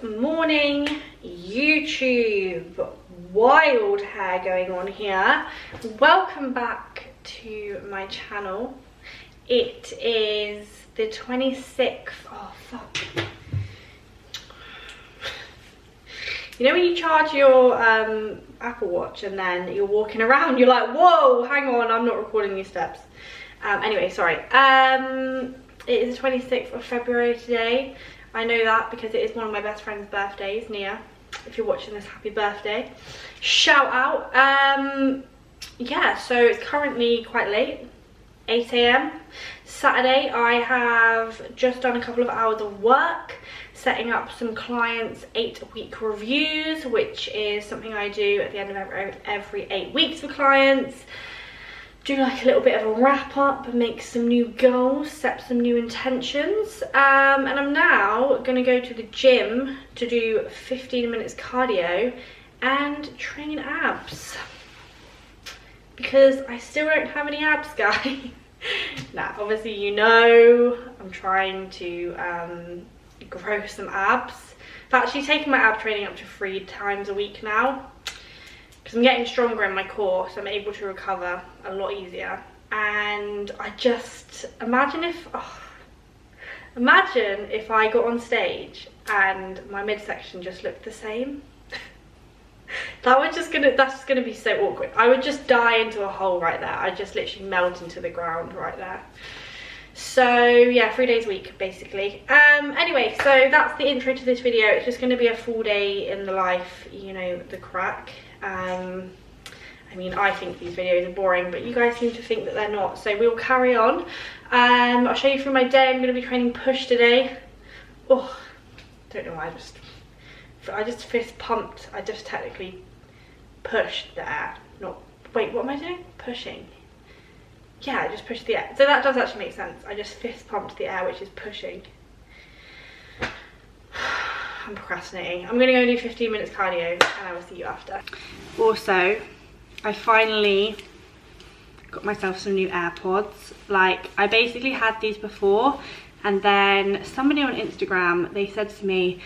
morning, YouTube. Wild hair going on here. Welcome back to my channel. It is the 26th. Oh fuck. You know when you charge your Apple Watch and then you're walking around, you're like, whoa, hang on, I'm not recording these steps. Anyway, sorry. It is the 26th of February today. I know that because it is one of my best friend's birthdays, Nia. If you're watching this, happy birthday. Shout out. Yeah, so it's currently quite late, 8 AM. Saturday, I have just done a couple of hours of work, setting up some clients' 8-week reviews, which is something I do at the end of every 8 weeks for clients. Do like a little bit of a wrap up and make some new goals, set some new intentions. And I'm now gonna go to the gym to do 15 minutes cardio and train abs. Because I still don't have any abs, guys. Now, obviously you know I'm trying to grow some abs. I've actually taken my ab training up to 3 times a week now. Because I'm getting stronger in my core, so I'm able to recover a lot easier. And I just imagine if I got on stage and my midsection just looked the same. That's just gonna be so awkward. I would just die into a hole right there. I'd just literally melt into the ground right there. So yeah, 3 days a week basically. Anyway, so that's the intro to this video. It's just gonna be a full day in the life, you know, the crack. I mean, I think these videos are boring, but you guys seem to think that they're not, so we'll carry on. I'll show you through my day. I'm going to be training push today. Oh, don't know why, I just fist pumped. I just technically pushed the air. Wait, what am I doing? Pushing. Yeah, I just pushed the air. So that does actually make sense. I just fist pumped the air, which is pushing. I'm procrastinating. I'm gonna go do 15 minutes cardio and I will see you after. Also, I finally got myself some new AirPods. Like, I basically had these before and then somebody on Instagram, they said to me,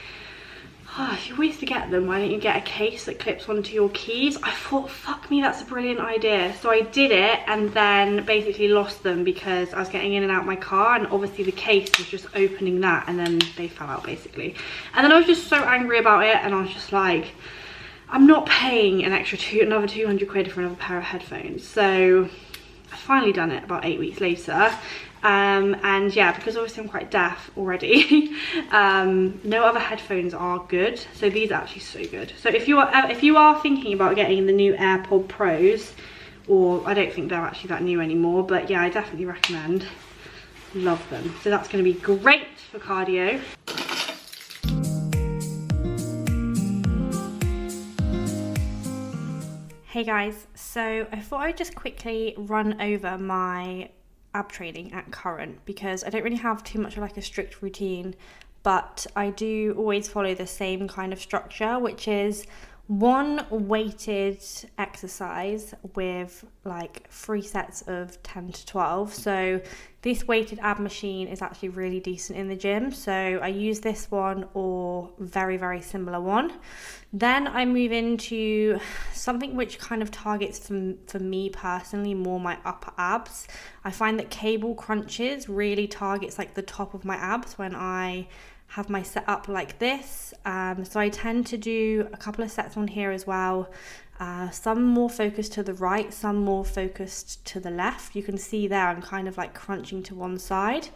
oh, if you always forget them, why don't you get a case that clips onto your keys? I thought, fuck me, that's a brilliant idea. So I did it and then basically lost them because I was getting in and out my car and obviously the case was just opening that and then they fell out basically. And then I was just so angry about it and I was just like, I'm not paying another 200 quid for another pair of headphones. So I've finally done it about 8 weeks later. And yeah, because obviously I'm quite deaf already, no other headphones are good, so these are actually so good. So if you are thinking about getting the new AirPod Pros, or I don't think they're actually that new anymore, but yeah, I definitely recommend. Love them. So that's going to be great for cardio. Hey guys, so I thought I'd just quickly run over my ab training at current because I don't really have too much of like a strict routine, but I do always follow the same kind of structure, which is one weighted exercise with like 3 sets of 10 to 12. So this weighted ab machine is actually really decent in the gym, so I use this one or very, very similar one. Then I move into something which kind of targets for me personally more my upper abs. I find that cable crunches really targets like the top of my abs when I have my setup like this. So I tend to do a couple of sets on here as well. Some more focused to the right, some more focused to the left. You can see there I'm kind of like crunching to one side.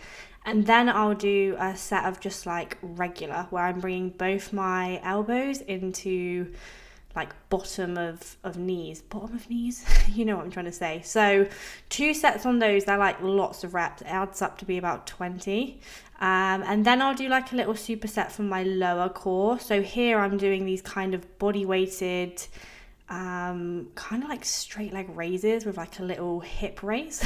And then I'll do a set of just like regular, where I'm bringing both my elbows into like bottom of knees, you know what I'm trying to say. So 2 sets on those, they're like lots of reps. It adds up to be about 20. And then I'll do like a little superset for my lower core. So here I'm doing these kind of body weighted, kind of like straight leg raises with like a little hip raise.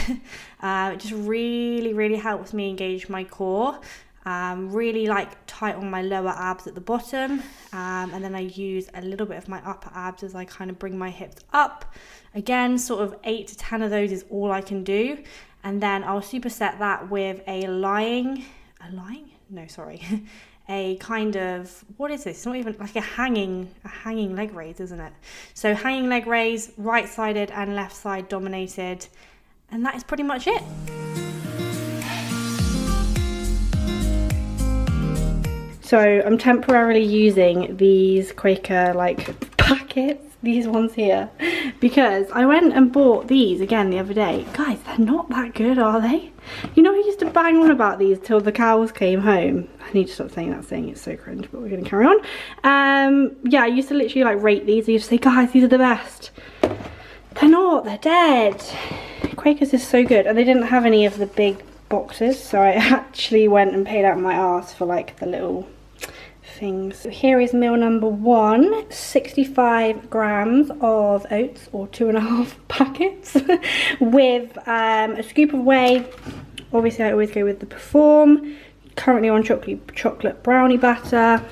It just really helps me engage my core. Really like tight on my lower abs at the bottom, and then I use a little bit of my upper abs as I kind of bring my hips up. Again, sort of 8 to 10 of those is all I can do, and then I'll superset that with a a kind of, what is this? It's not even like a hanging leg raise, isn't it? So hanging leg raise, right sided and left side dominated, and that is pretty much it. So I'm temporarily using these Quaker like packets, these ones here, because I went and bought these again the other day. Guys, they're not that good, are they? You know, I used to bang on about these till the cows came home. I need to stop saying that saying, it's so cringe, but we're gonna carry on. Yeah, I used to literally like rate these. I used to say, guys, these are the best. They're not, they're dead. Quakers is so good, and they didn't have any of the big boxes, so I actually went and paid out my arse for like the little things. So here is meal number 1, 65 grams of oats, or 2.5 packets, with a scoop of whey. Obviously I always go with the Perform, currently on chocolate brownie batter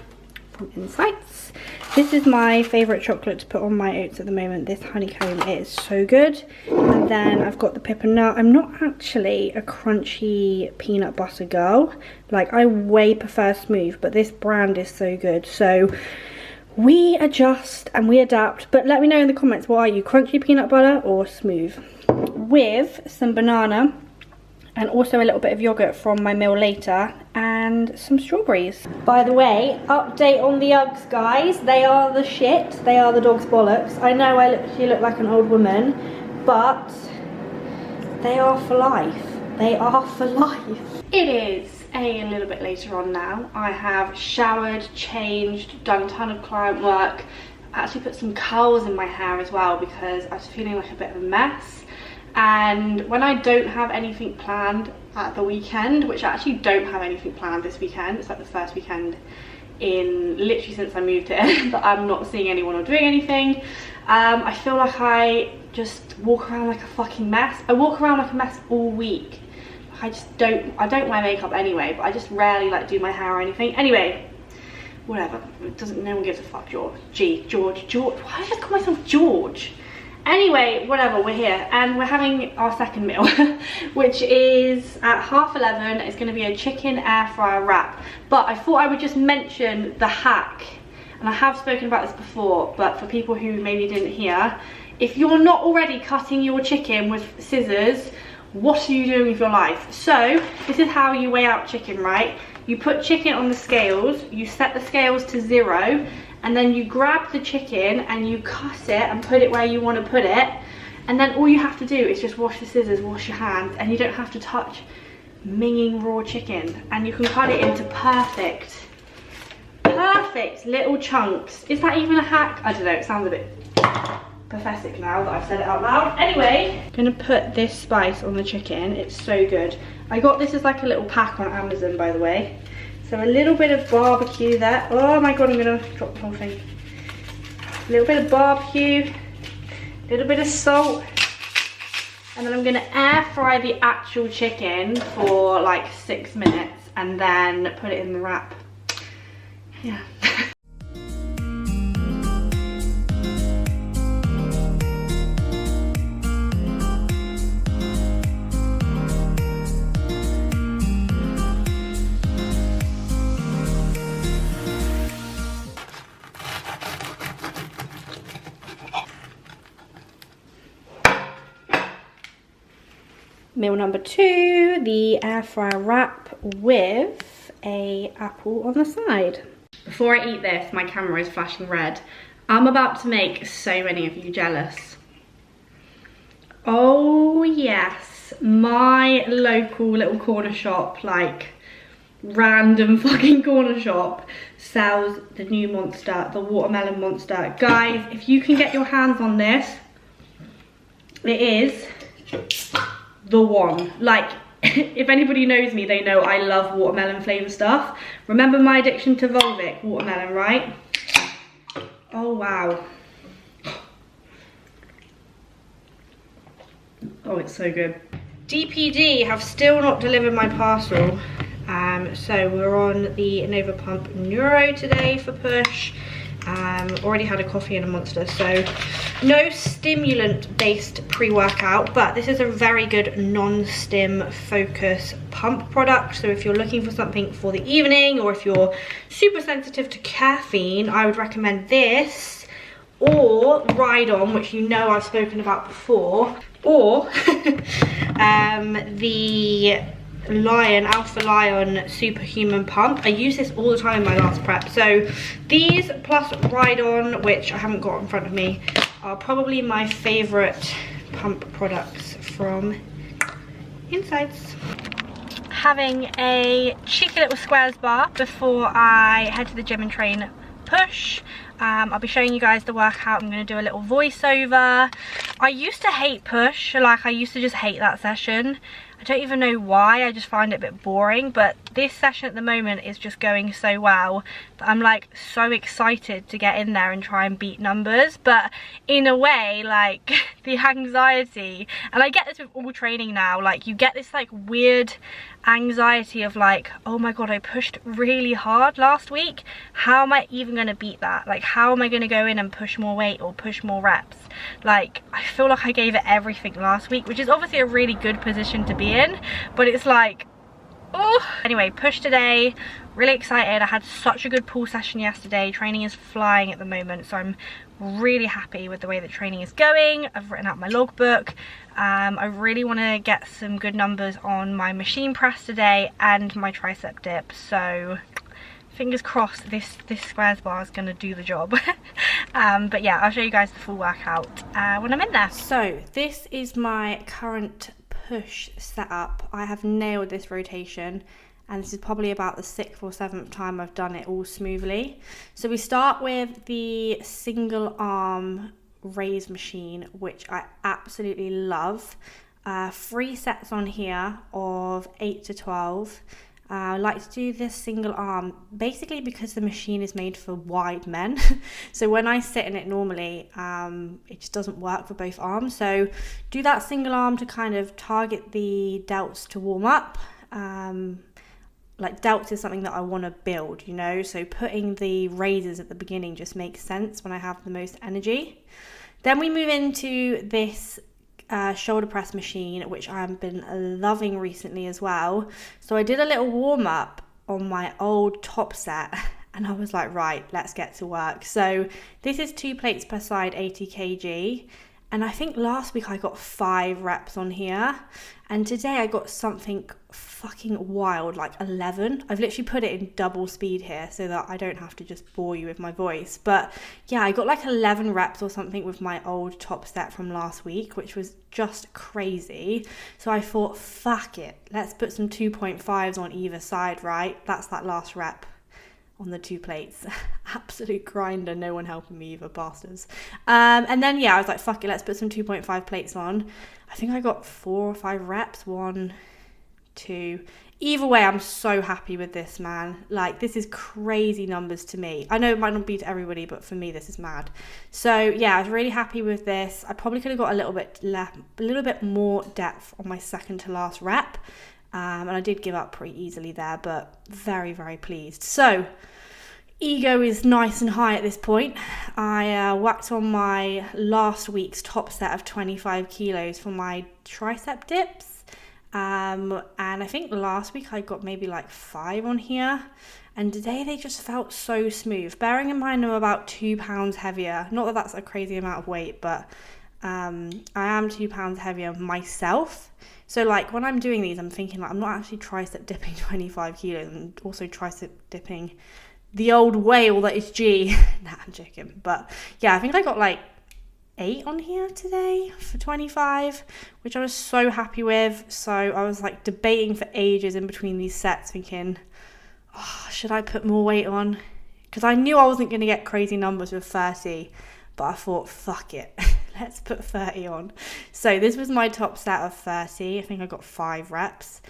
from Insights. This is my favourite chocolate to put on my oats at the moment, this honeycomb. It is so good. And then I've got the pip and nut. I'm not actually a crunchy peanut butter girl. Like, I way prefer smooth, but this brand is so good. So we adjust and we adapt. But let me know in the comments, what are you, crunchy peanut butter or smooth? With some banana, and also a little bit of yogurt from my meal later, and some strawberries. By the way, update on the Uggs, guys. They are the shit. They are the dog's bollocks. I know I literally look like an old woman, but they are for life. They are for life. It is a little bit later on now. I have showered, changed, done a ton of client work. I actually put some curls in my hair as well because I was feeling like a bit of a mess. And when I don't have anything planned at the weekend, which I actually don't have anything planned this weekend, it's like the first weekend in literally since I moved here that I'm not seeing anyone or doing anything, I feel like I just walk around like a fucking mess. I walk around like a mess all week. I don't wear makeup anyway, but I just rarely like do my hair or anything. Anyway, whatever, no one gives a fuck. George, why did I just call myself George? Anyway, whatever, we're here and we're having our second meal, which is at 11:30. It's going to be a chicken air fryer wrap. But I thought I would just mention the hack, and I have spoken about this before, but for people who maybe didn't hear, if you're not already cutting your chicken with scissors, what are you doing with your life? So this is how you weigh out chicken, right? You put chicken on the scales, you set the scales to 0, and then you grab the chicken and you cut it and put it where you want to put it, and then all you have to do is just wash the scissors, wash your hands, and you don't have to touch minging raw chicken, and you can cut it into perfect little chunks. Is that even a hack? I don't know, it sounds a bit pathetic now that I've said it out loud. Anyway, I'm gonna put this spice on the chicken. It's so good. I got this as like a little pack on Amazon, by the way. So a little bit of barbecue there. Oh my god, I'm gonna drop the whole thing. A little bit of barbecue, a little bit of salt, and then I'm gonna air fry the actual chicken for like 6 minutes and then put it in the wrap. Yeah. Meal number 2, the air fryer wrap with a apple on the side. Before I eat this, my camera is flashing red. I'm about to make so many of you jealous. Oh yes, my local little corner shop, like random fucking corner shop, sells the new monster, the watermelon monster. Guys, if you can get your hands on this, it is the one. Like, if anybody knows me, they know I love watermelon flavour stuff. Remember my addiction to Volvic watermelon, right? Oh wow. Oh, it's so good. DPD have still not delivered my parcel. So we're on the Nova Pump Neuro today for push. Already had a coffee and a Monster, so no stimulant based pre-workout, but this is a very good non-stim focus pump product. So if you're looking for something for the evening, or if you're super sensitive to caffeine, I would recommend this, or Ride On, which you know I've spoken about before, or the Alpha Lion Superhuman Pump. I use this all the time in my last prep. So these plus Ride On, which I haven't got in front of me, are probably my favourite pump products from Insights. Having a cheeky little squares bar before I head to the gym and train push. I'll be showing you guys the workout. I'm going to do a little voiceover. I used to hate push, like I used to just hate that session. I don't even know why, I just find it a bit boring, but this session at the moment is just going so well that I'm like so excited to get in there and try and beat numbers. But in a way, like the anxiety, and I get this with all training now, like you get this like weird anxiety of like, oh my god, I pushed really hard last week, how am I even going to beat that? Like how am I going to go in and push more weight or push more reps? Like I feel like I gave it everything last week, which is obviously a really good position to be in, but it's like, oh. Anyway, push today, really excited. I had such a good pull session yesterday. Training is flying at the moment, so I'm really happy with the way that training is going. I've written out my logbook. I really want to get some good numbers on my machine press today and my tricep dip, so fingers crossed this squares bar is going to do the job. But yeah, I'll show you guys the full workout when I'm in there. So this is my current push setup. I have nailed this rotation, and this is probably about the 6th or 7th time I've done it all smoothly. So we start with the single arm raise machine, which I absolutely love. 3 sets on here of 8 to 12. I like to do this single arm basically because the machine is made for wide men. So when I sit in it normally, it just doesn't work for both arms. So do that single arm to kind of target the delts to warm up. Like delts is something that I want to build, you know, so putting the raises at the beginning just makes sense when I have the most energy. Then we move into this shoulder press machine, which I've been loving recently as well. So I did a little warm up on my old top set, and I was like, right, let's get to work. So this is 2 plates per side, 80 kg. And I think last week I got 5 reps on here, and today I got something fucking wild, like 11. I've literally put it in double speed here so that I don't have to just bore you with my voice. But yeah, I got like 11 reps or something with my old top set from last week, which was just crazy. So I thought, fuck it, let's put some 2.5s on either side, right? That's that last rep on the 2 plates. Absolute grinder, no one helping me either, bastards. And then yeah, I was like, fuck it, let's put some 2.5 plates on. I think I got 4 or 5 reps, 1, 2. Either way, I'm so happy with this, man. Like, this is crazy numbers to me. I know it might not be to everybody, but for me, this is mad. So yeah, I was really happy with this. I probably could have got a little bit more depth on my second to last rep. And I did give up pretty easily there, but very, very pleased. So ego is nice and high at this point. I whacked on my last week's top set of 25 kilos for my tricep dips. And I think last week I got maybe like 5 on here. And today they just felt so smooth. Bearing in mind I'm about 2 pounds heavier. Not that that's a crazy amount of weight, but I am 2 pounds heavier myself. So like when I'm doing these, I'm thinking like I'm not actually tricep dipping 25 kilos and also tricep dipping the old whale that is G. Nah, I'm joking. But yeah, I think I got like 8 on here today for 25, which I was so happy with. So I was like debating for ages in between these sets, thinking, oh, should I put more weight on? Because I knew I wasn't going to get crazy numbers with 30, but I thought, fuck it. Let's put 30 on. So this was my top set of 30. I think I got 5 reps,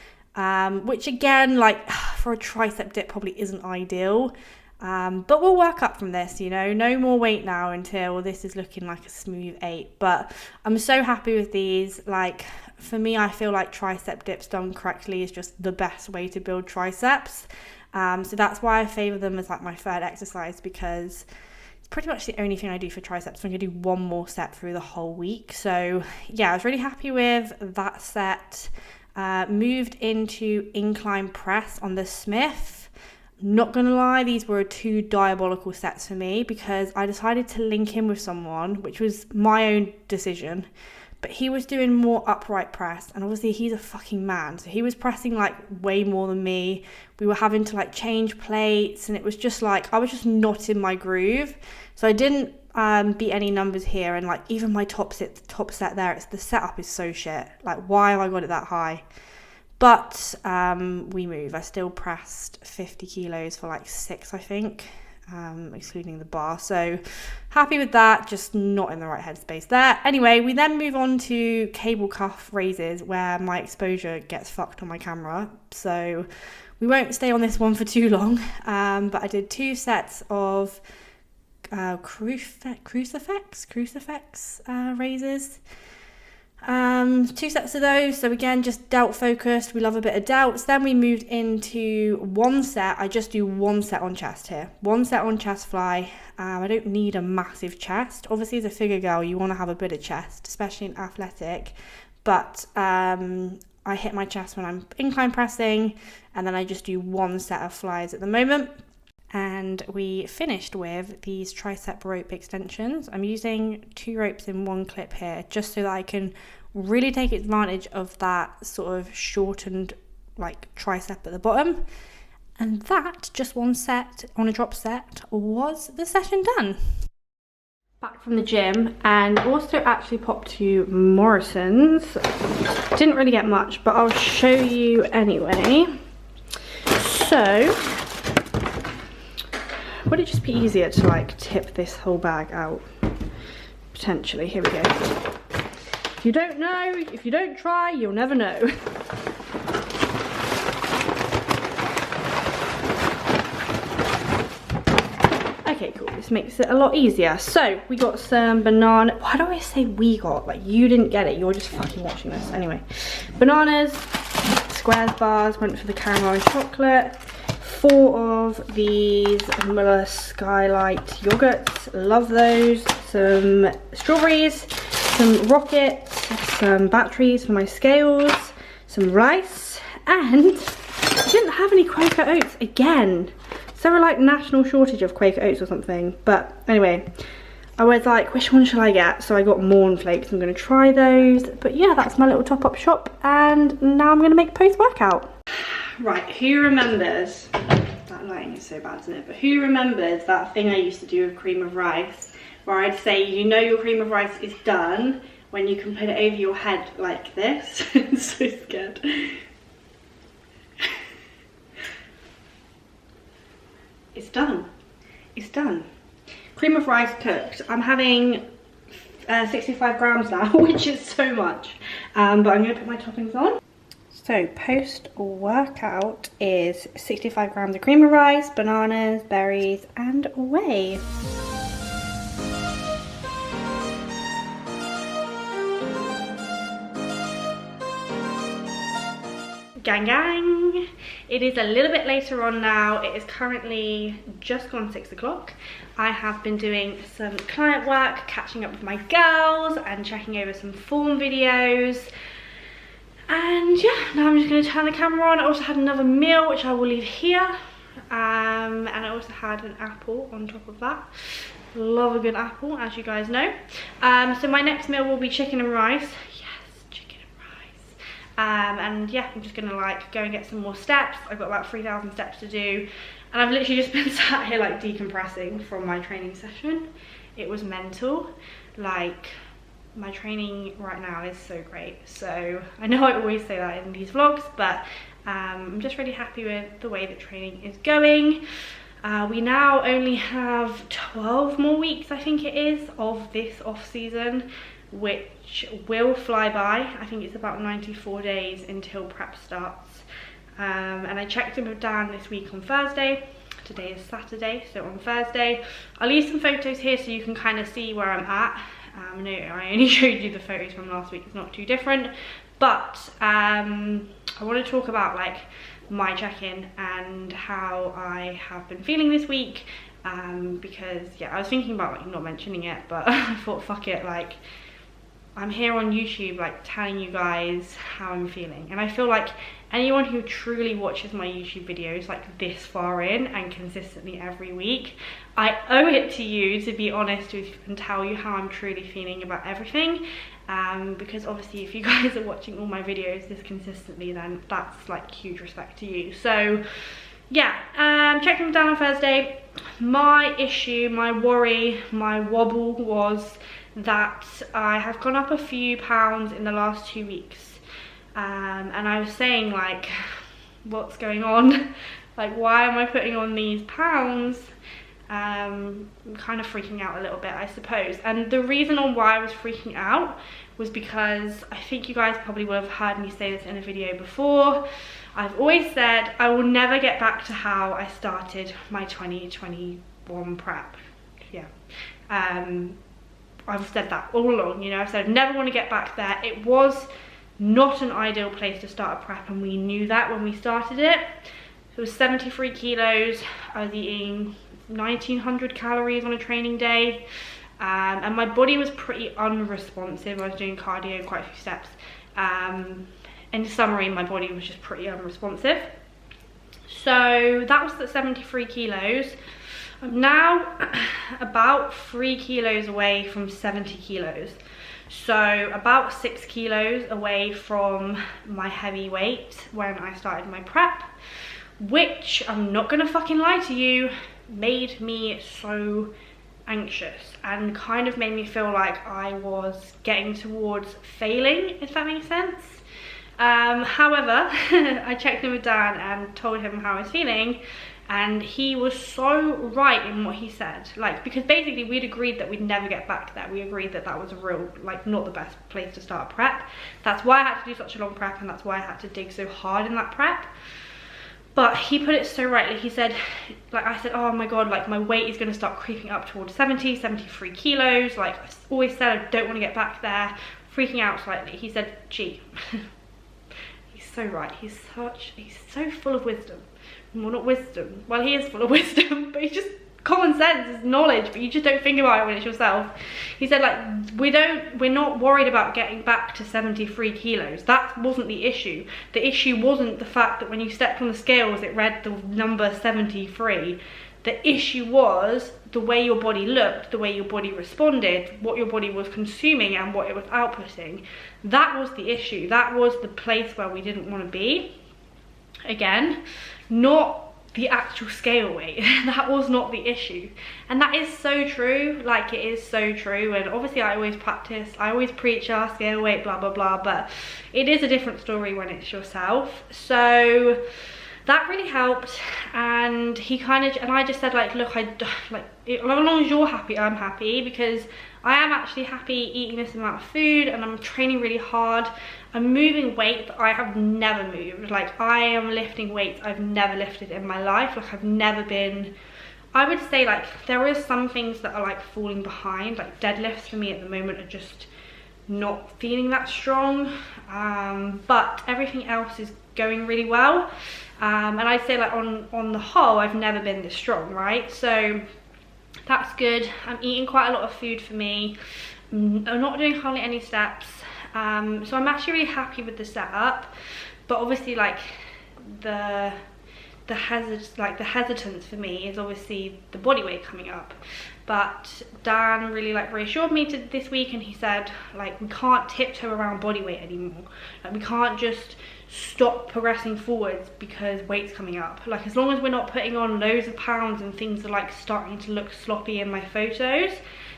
which again, like for a tricep dip probably isn't ideal. But we'll work up from this, you know, no more weight now until this is looking like a smooth 8. But I'm so happy with these. Like for me, I feel like tricep dips done correctly is just the best way to build triceps. So that's why I favor them as like my third exercise, because pretty much the only thing I do for triceps. I'm gonna do one more set through the whole week. So yeah, I was really happy with that set. Moved into incline press on the Smith. Not gonna lie, these were two diabolical sets for me because I decided to link in with someone, which was my own decision. But he was doing more upright press, and obviously he's a fucking man, so he was pressing like way more than me. We were having to like change plates, and it was just like I was just not in my groove. So I didn't beat any numbers here, and like even my top set there, the setup is so shit. Like, why have I got it that high? But we move. I still pressed 50 kilos for like 6, I think. Excluding the bar, so happy with that, just not in the right headspace there. Anyway, we then move on to cable cuff raises where my exposure gets fucked on my camera, so we won't stay on this one for too long, but I did 2 sets of crucifix raises. 2 sets of those, so again just delt focused. We love a bit of delts. Then we moved into 1 set. I just do 1 set on chest here, 1 set on chest fly. I don't need a massive chest. Obviously as a figure girl you want to have a bit of chest, especially in athletic, but I hit my chest when I'm incline pressing, and then I just do 1 set of flies at the moment. And we finished with these tricep rope extensions. I'm using 2 ropes in 1 clip here just so that I can really take advantage of that sort of shortened like tricep at the bottom. And that, just 1 set on a drop set, was the session done. Back from the gym, and also actually popped to Morrison's. Didn't really get much, but I'll show you anyway. So would it just be easier to like tip this whole bag out? Potentially. Here we go. If you don't know, if you don't try, you'll never know. Okay, cool. This makes it a lot easier. So we got some banana. Why do I say we got? Like, you didn't get it. You're just fucking watching this. Anyway, bananas, squares bars. Went for the caramel and chocolate. 4 of these Muller Skylight yogurts, love those. Some strawberries, some rockets, some batteries for my scales, some rice, and I didn't have any Quaker Oats again. So there were like national shortage of Quaker Oats or something, but anyway, I was like, which one should I get? So I got Morn Flakes. I'm going to try those, but yeah, that's my little top-up shop, and now I'm going to make post-workout. Right, who remembers, that lighting is so bad, isn't it? But who remembers that thing I used to do with cream of rice, where I'd say, you know your cream of rice is done when you can put it over your head like this? I'm so scared. It's done. It's done. Cream of rice cooked. I'm having 65 grams now, which is so much. But I'm going to put my toppings on. So post-workout is 65 grams of cream of rice, bananas, berries, and whey. Gang gang! It is a little bit later on now. It is currently just gone 6 o'clock. I have been doing some client work, catching up with my girls, and checking over some form videos. And yeah, now I'm just going to turn the camera on. I also had another meal, which I will leave here. And I also had an apple on top of that. Love a good apple, as you guys know. So my next meal will be chicken and rice. Yes, chicken and rice. And yeah, I'm just going to like go and get some more steps. I've got about 3,000 steps to do. And I've literally just been sat here like decompressing from my training session. It was mental. Like, my training right now is so great. So I know I always say that in these vlogs, but I'm just really happy with the way that training is going. We now only have 12 more weeks, I think it is, of this off season, which will fly by. I think it's about 94 days until prep starts. And I checked in with Dan this week on Thursday. Today is Saturday, so on Thursday I'll leave some photos here so you can kind of see where I'm at. No, I only showed you the photos from last week, it's not too different, but I want to talk about like my check-in and how I have been feeling this week, because yeah, I was thinking about like not mentioning it, but I thought fuck it, like I'm here on YouTube like telling you guys how I'm feeling, and I feel like anyone who truly watches my YouTube videos like this far in and consistently every week, I owe it to you to be honest with and tell you how I'm truly feeling about everything, because obviously if you guys are watching all my videos this consistently, then that's like huge respect to you. So yeah, checked him down on Thursday. My issue, my worry, my wobble was that I have gone up a few pounds in the last 2 weeks. And I was saying like, what's going on? Like, why am I putting on these pounds? I'm kind of freaking out a little bit, I suppose. And the reason on why I was freaking out was because I think you guys probably would have heard me say this in a video before. I've always said I will never get back to how I started my 2021 prep. Yeah. I've said that all along, you know. I've said I never want to get back there. It was not an ideal place to start a prep, and we knew that when we started it. It was 73 kilos. I was eating 1900 calories on a training day, and my body was pretty unresponsive. I was doing cardio, quite a few steps. In summary, my body was just pretty unresponsive. So that was the 73 kilos. I'm now about 3 kilos away from 70 kilos. So about 6 kilos away from my heavy weight when I started my prep, which, I'm not gonna fucking lie to you, made me so anxious and kind of made me feel like I was getting towards failing, if that makes sense. However, I checked in with Dan and told him how I was feeling, and he was so right in what he said. Like, because basically we'd agreed that we'd never get back there. We agreed that that was a real, like, not the best place to start a prep. That's why I had to do such a long prep, and that's why I had to dig so hard in that prep. But he put it so rightly. He said, like, I said, oh my god, like my weight is going to start creeping up towards 73 kilos. Like, I always said I don't want to get back there. Freaking out slightly. He said, gee, he's so right. He's so full of wisdom. Well, not wisdom. Well, he is full of wisdom, but he's just common sense, is knowledge, but you just don't think about it when it's yourself. He said, like, we're not worried about getting back to 73 kilos. That wasn't the issue. The issue wasn't the fact that when you stepped on the scales, it read the number 73. The issue was the way your body looked, the way your body responded, what your body was consuming and what it was outputting. That was the issue. That was the place where we didn't want to be. Again, not the actual scale weight. That was not the issue, and that is so true. Like, it is so true. And obviously I always preach our scale weight, blah blah blah, but it is a different story when it's yourself. So that really helped, and he kind of, and I just said, like, look, as long as you're happy, I'm happy, because I am actually happy eating this amount of food, and I'm training really hard. I'm moving weight that I have never moved. Like, I am lifting weights I've never lifted in my life. Like, I've never been, I would say, like, there is some things that are like falling behind. Like, deadlifts for me at the moment are just not feeling that strong, but everything else is going really well. And I'd say, like, on the whole, I've never been this strong, right? So that's good. I'm eating quite a lot of food for me. I'm not doing hardly any steps. So I'm actually really happy with the setup, but obviously, like, the hesitance for me is obviously the body weight coming up. But Dan really, like, reassured me this week, and he said, like, we can't tiptoe around body weight anymore. Like, we can't just stop progressing forwards because weight's coming up. Like, as long as we're not putting on loads of pounds and things are like starting to look sloppy in my photos,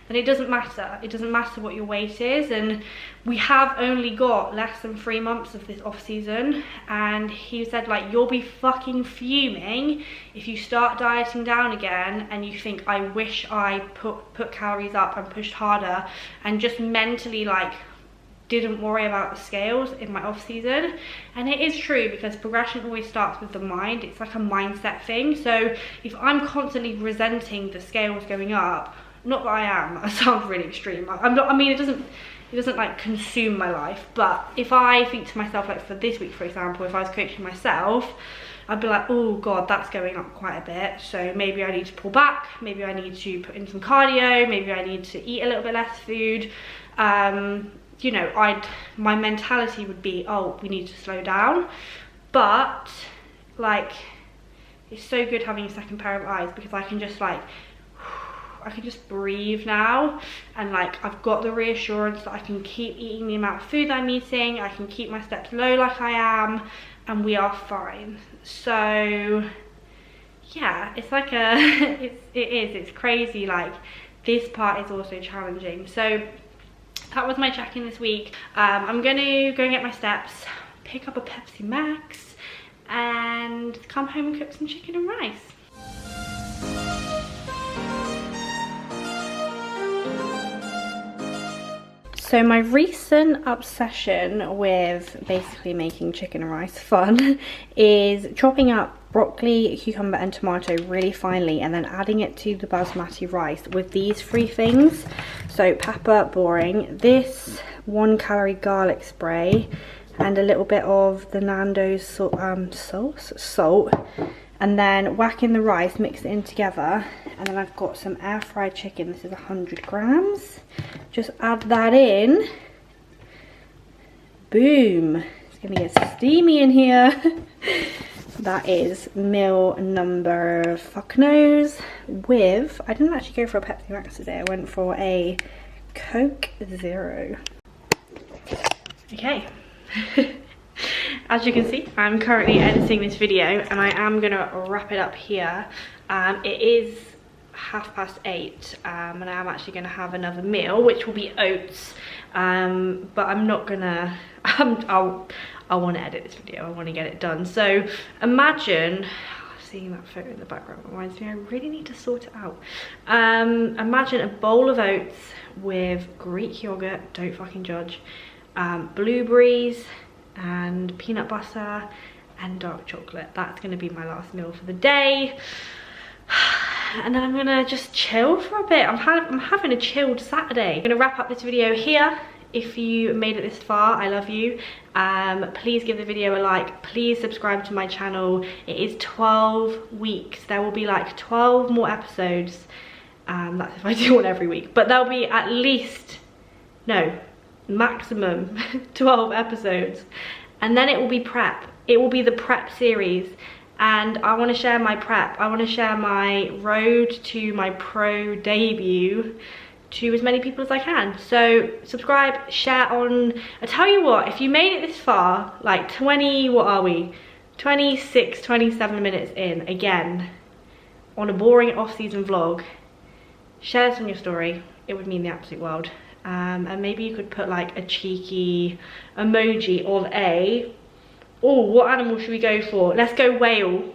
then it doesn't matter. It doesn't matter what your weight is. And we have only got less than 3 months of this off season, and he said, like, you'll be fucking fuming if you start dieting down again and you think, I wish I put calories up and pushed harder and just mentally, like, didn't worry about the scales in my off season. And it is true, because progression always starts with the mind. It's like a mindset thing. So if I'm constantly resenting the scales going up, not that I am, that sounds really extreme, I'm not, I mean, it doesn't like consume my life, but if I think to myself, like, for this week, for example, if I was coaching myself, I'd be like, oh God, that's going up quite a bit. So maybe I need to pull back. Maybe I need to put in some cardio. Maybe I need to eat a little bit less food. You know, my mentality would be, oh, we need to slow down. But like, it's so good having a second pair of eyes, because I can just like, I can just breathe now, and like I've got the reassurance that I can keep eating the amount of food that I'm eating, I can keep my steps low like I am, and we are fine. So yeah, it's like it's crazy. Like, this part is also challenging. So that was my check-in this week. I'm gonna go and get my steps, pick up a Pepsi Max, and come home and cook some chicken and rice. So my recent obsession with basically making chicken and rice fun is chopping up broccoli, cucumber and tomato really finely, and then adding it to the basmati rice with these 3 things. So pepper, boring, this 1 calorie garlic spray, and a little bit of the Nando's salt, and then whack in the rice, mix it in together, and then I've got some air fried chicken. This is 100 grams. Just add that in. Boom. It's gonna get steamy in here. That is meal number fuck knows with, I didn't actually go for a Pepsi Max today, I went for a Coke Zero. Okay. As you can see, I'm currently editing this video and I am gonna wrap it up here. It is 8:30 and I am actually gonna have another meal, which will be oats, but I'm not gonna, I want to edit this video, I want to get it done. So imagine, seeing that photo in the background reminds me I really need to sort it out. Imagine a bowl of oats with Greek yogurt, don't fucking judge, blueberries and peanut butter and dark chocolate. That's going to be my last meal for the day. And then I'm gonna just chill for a bit. I'm having a chilled Saturday. I'm gonna wrap up this video here. If you made it this far, I love you. Please give the video a like. Please subscribe to my channel. It is 12 weeks. There will be like 12 more episodes. That's if I do one every week. But there'll be at least, no, maximum 12 episodes. And then it will be prep. It will be the prep series. And I want to share my prep. I want to share my road to my pro debut to as many people as I can. So subscribe, share on, I tell you what, if you made it this far, like 20, what are we? 26, 27 minutes in, again, on a boring off-season vlog, share this on your story. It would mean the absolute world. And maybe you could put like a cheeky emoji of a, oh, what animal should we go for? Let's go whale.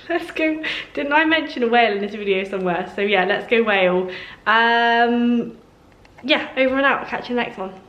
Let's go, didn't I mention a whale in this video somewhere? So yeah, let's go whale. Yeah, over and out, catch you in the next one.